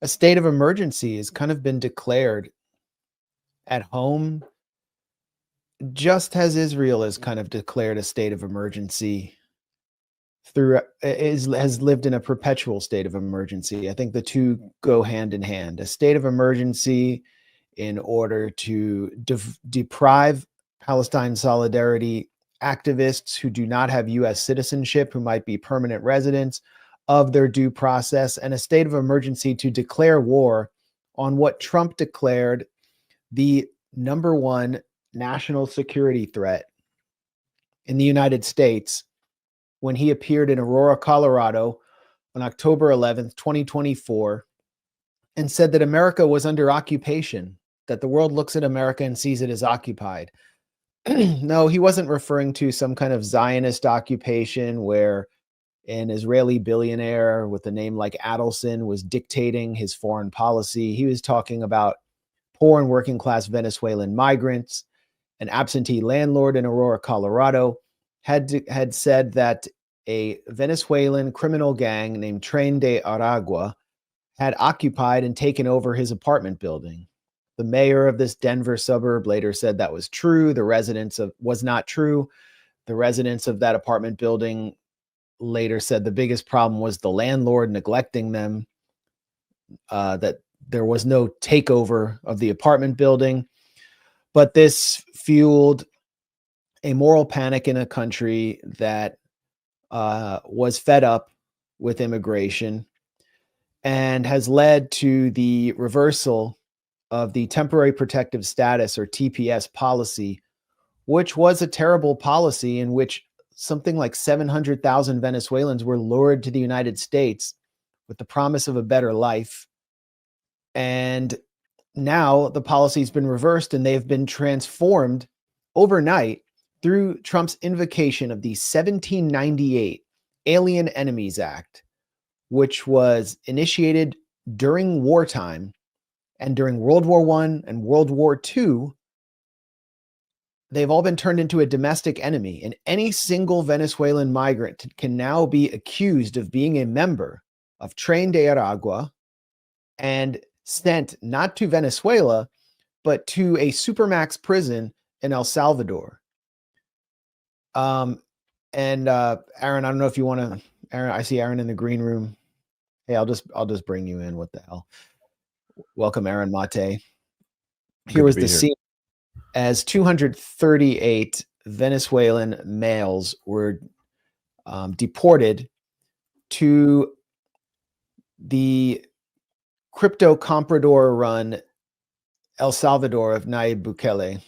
A state of emergency has kind of been declared at home, just as Israel has kind of declared a state of emergency has lived in a perpetual state of emergency. I think the two go hand in hand. A state of emergency in order to deprive Palestine solidarity activists who do not have U.S. citizenship, who might be permanent residents, of their due process, and a state of emergency to declare war on what Trump declared the number one national security threat in the United States when he appeared in Aurora, Colorado on October 11th, 2024, and said that America was under occupation, that the world looks at America and sees it as occupied. No, he wasn't referring to some kind of Zionist occupation where an Israeli billionaire with a name like Adelson was dictating his foreign policy. He was talking about poor and working class Venezuelan migrants. An absentee landlord in Aurora, Colorado, had said that a Venezuelan criminal gang named Tren de Aragua had occupied and taken over his apartment building. The mayor of this Denver suburb later said that was true. Was not true. The residents of that apartment building later said the biggest problem was the landlord neglecting them, that there was no takeover of the apartment building. But this fueled a moral panic in a country that was fed up with immigration and has led to the reversal of the temporary protective status, or TPS policy, which was a terrible policy in which something like 700,000 Venezuelans were lured to the United States with the promise of a better life. And now the policy's been reversed and they've been transformed overnight through Trump's invocation of the 1798 Alien Enemies Act, which was initiated during wartime. And during World War I and World War II, they've all been turned into a domestic enemy. And any single Venezuelan migrant can now be accused of being a member of Tren de Aragua and sent not to Venezuela, but to a supermax prison in El Salvador. Aaron, I don't know if you want to, Aaron, I see Aaron in the green room. Hey, I'll just bring you in. What the hell? Welcome, Aaron Mate. Here was the scene as 238 Venezuelan males were deported to the crypto comprador run El Salvador of Nayib Bukele.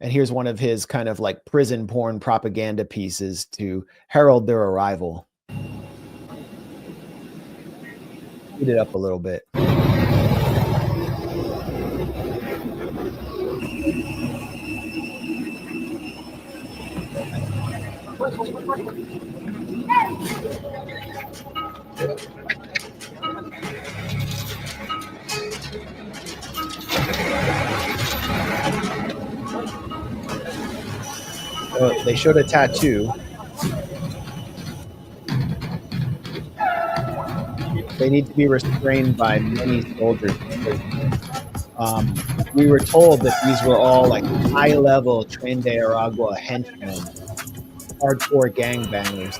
And here's one of his kind of like prison porn propaganda pieces to herald their arrival. Speed it up a little bit. They showed a tattoo. They need to be restrained by many soldiers. We were told that these were all like high-level Tren de Aragua henchmen, hardcore gangbangers.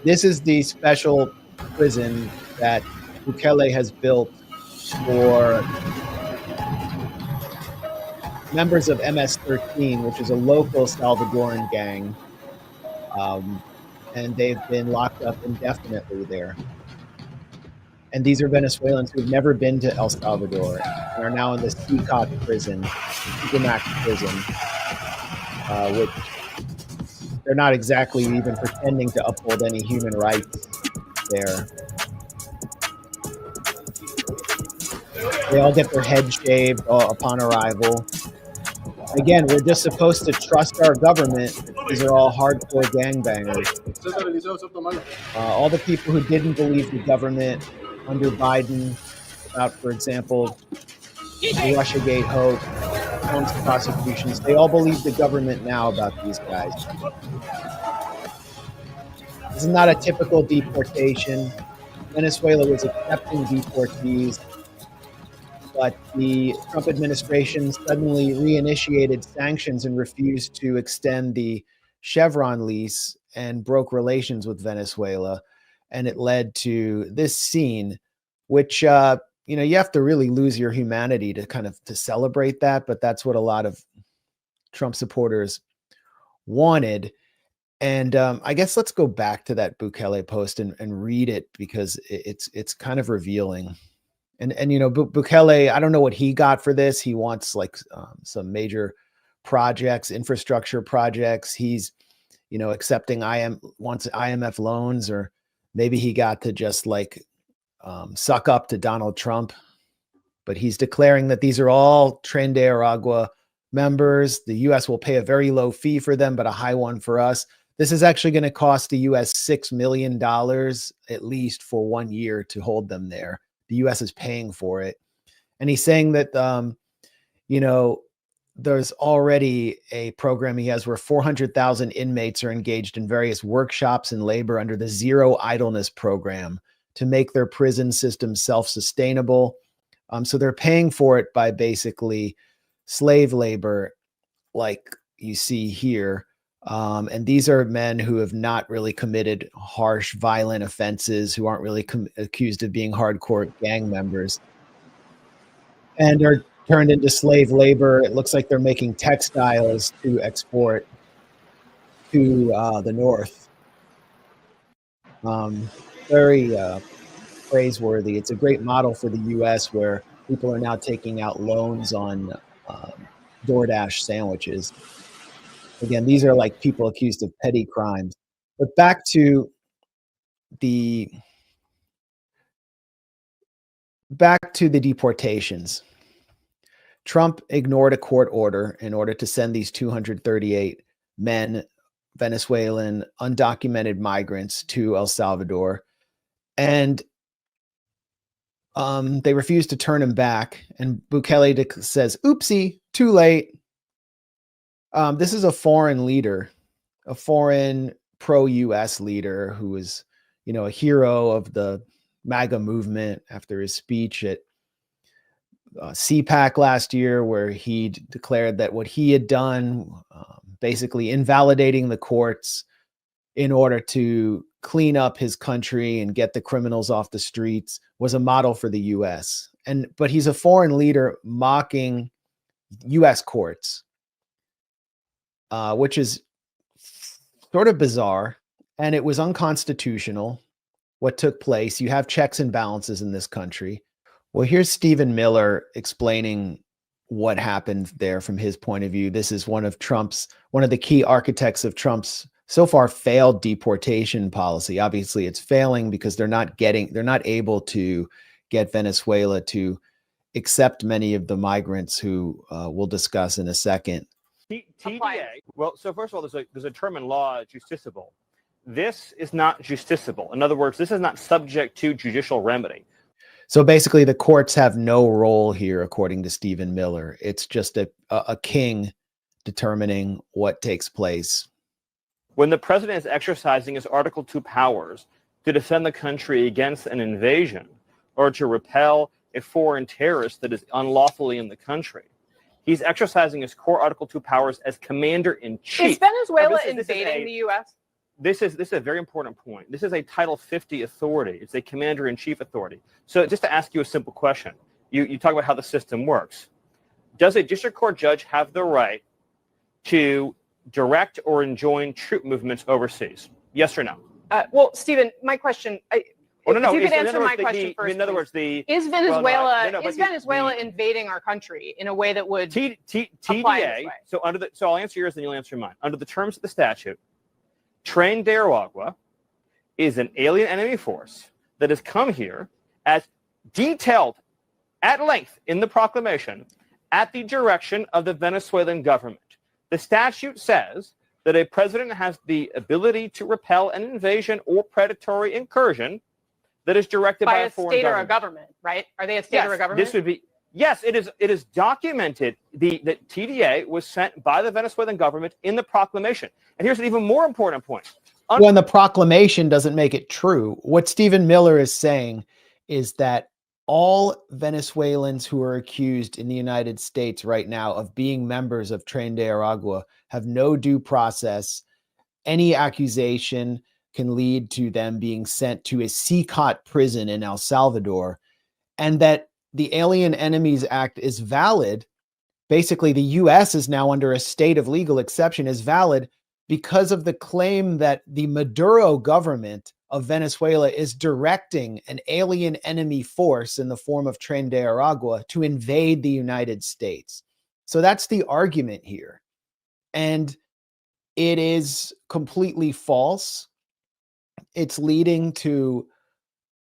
This is the special prison that Bukele has built for members of MS-13, which is a local Salvadoran gang. And they've been locked up indefinitely there. And these are Venezuelans who've never been to El Salvador and are now in this CCOT prison, Supermax prison, which they're not exactly even pretending to uphold any human rights there. They all get their head shaved upon arrival. Again, we're just supposed to trust our government. These are all hardcore gangbangers. All the people who didn't believe the government under Biden about, for example, the Russiagate hoax, Trump's prosecutions, they all believe the government now about these guys. This is not a typical deportation. Venezuela was accepting deportees, but the Trump administration suddenly reinitiated sanctions and refused to extend the Chevron lease and broke relations with Venezuela. And it led to this scene, which, you have to really lose your humanity to kind of to celebrate that. But that's what a lot of Trump supporters wanted. And I guess let's go back to that Bukele post and read it, because it's kind of revealing. And Bukele, I don't know what he got for this. He wants like some major projects, infrastructure projects. He's accepting wants IMF loans, or maybe he got to just like suck up to Donald Trump. But he's declaring that these are all Tren de Aragua members. The U.S. will pay a very low fee for them, but a high one for us. This is actually going to cost the U.S. $6 million at least for 1 year to hold them there. The U.S. is paying for it. And he's saying that, there's already a program he has where 400,000 inmates are engaged in various workshops and labor under the Zero Idleness program to make their prison system self-sustainable. So they're paying for it by basically slave labor, like you see here. And these are men who have not really committed harsh, violent offenses, who aren't really accused of being hardcore gang members, and are turned into slave labor. It looks like they're making textiles to export to the north. Very praiseworthy. It's a great model for the U.S., where people are now taking out loans on DoorDash sandwiches. Again, these are like people accused of petty crimes. But back to the deportations. Trump ignored a court order in order to send these 238 men, Venezuelan undocumented migrants, to El Salvador. And they refused to turn him back. And Bukele says, oopsie, too late. This is a foreign leader, a foreign pro-U.S. leader who is, a hero of the MAGA movement after his speech at CPAC last year, where he declared that what he had done, basically invalidating the courts in order to clean up his country and get the criminals off the streets, was a model for the U.S. But he's a foreign leader mocking U.S. courts, which is sort of bizarre, and it was unconstitutional what took place. You have checks and balances in this country. Well, here's Stephen Miller explaining what happened there from his point of view. This is one of the key architects of Trump's so far failed deportation policy. Obviously, it's failing because they're not able to get Venezuela to accept many of the migrants who we'll discuss in a second. TDA. Well, so first of all, there's a term in law, justiciable. This is not justiciable. In other words, this is not subject to judicial remedy. So basically, the courts have no role here, according to Stephen Miller. It's just a king determining what takes place. When the president is exercising his Article 2 powers to defend the country against an invasion or to repel a foreign terrorist that is unlawfully in the country, he's exercising his core Article 2 powers as commander-in-chief. Is Venezuela invading the U.S.? This is a very important point. This is a Title 50 authority. It's a commander-in-chief authority. So just to ask you a simple question, you talk about how the system works. Does a district court judge have the right to direct or enjoin troop movements overseas? Yes or no? Well, Stephen, my question... Well, no, if you could answer my question first. In other words, is Venezuela invading our country in a way that would apply this way? So I'll answer yours and you'll answer mine. Under the terms of the statute, Tren de Aragua is an alien enemy force that has come here, as detailed at length in the proclamation, at the direction of the Venezuelan government. The statute says that a president has the ability to repel an invasion or predatory incursion that is directed by a foreign state government. or a government, right? Are they a state or a government? This would be, yes, it is documented. That TDA was sent by the Venezuelan government in the proclamation. And here's an even more important point. Well, and the proclamation doesn't make it true. What Stephen Miller is saying is that all Venezuelans who are accused in the United States right now of being members of Tren de Aragua have no due process. Any accusation can lead to them being sent to a CCOT prison in El Salvador, and that the Alien Enemies Act is valid. Basically, the U.S. is now under a state of legal exception, is valid because of the claim that the Maduro government of Venezuela is directing an alien enemy force in the form of Tren de Aragua to invade the United States. So that's the argument here. And it is completely false. It's leading to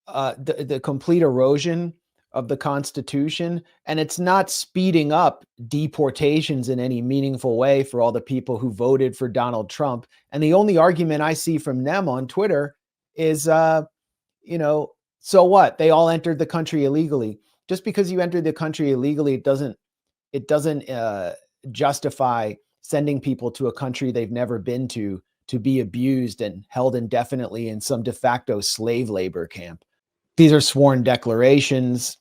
the complete erosion of the Constitution, and it's not speeding up deportations in any meaningful way for all the people who voted for Donald Trump. And the only argument I see from them on Twitter is, so what? They all entered the country illegally. Just because you entered the country illegally, it doesn't justify sending people to a country they've never been to be abused and held indefinitely in some de facto slave labor camp. These are sworn declarations.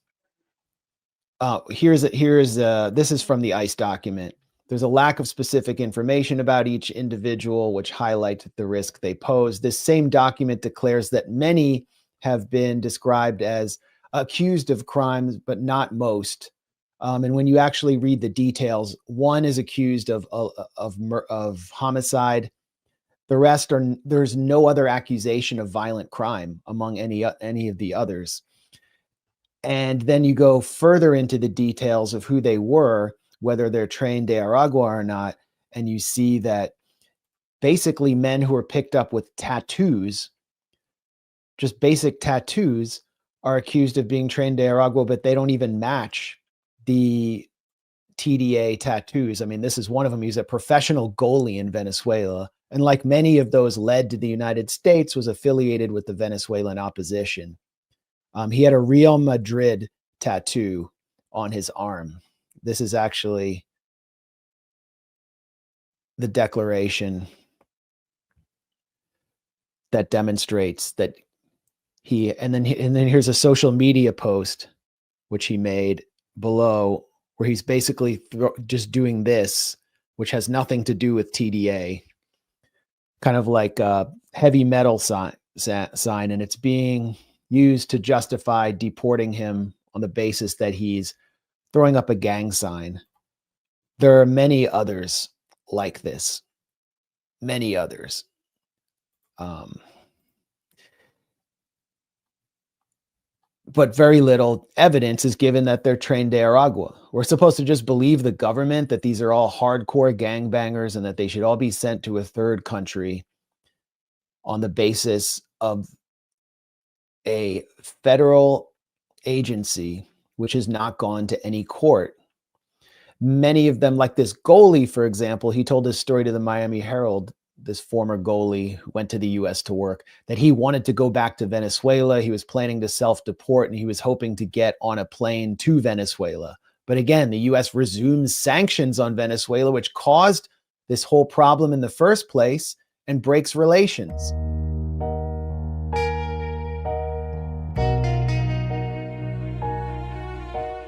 This is from the ICE document. There's a lack of specific information about each individual, which highlights the risk they pose. This same document declares that many have been described as accused of crimes, but not most. And when you actually read the details, one is accused of homicide. The rest there's no other accusation of violent crime among any of the others. And then you go further into the details of who they were, whether they're Tren de Aragua or not, and you see that basically men who are picked up with tattoos, just basic tattoos, are accused of being Tren de Aragua, but they don't even match the TDA tattoos. I mean, this is one of them. He's a professional goalie in Venezuela, and like many of those led to the United States, was affiliated with the Venezuelan opposition. He had a Real Madrid tattoo on his arm. This is actually the declaration that demonstrates that and then here's a social media post which he made below, where he's basically just doing this, which has nothing to do with TDA, kind of like a heavy metal sign, and it's being used to justify deporting him on the basis that he's throwing up a gang sign. There are many others like this, many others. But very little evidence is given that they're Tren de Aragua. We're supposed to just believe the government that these are all hardcore gangbangers and that they should all be sent to a third country on the basis of a federal agency which has not gone to any court. Many of them, like this goalie, for example, he told this story to the Miami Herald, this former goalie who went to the US to work, that he wanted to go back to Venezuela. He was planning to self-deport, and he was hoping to get on a plane to Venezuela. But again, the US resumes sanctions on Venezuela, which caused this whole problem in the first place and breaks relations.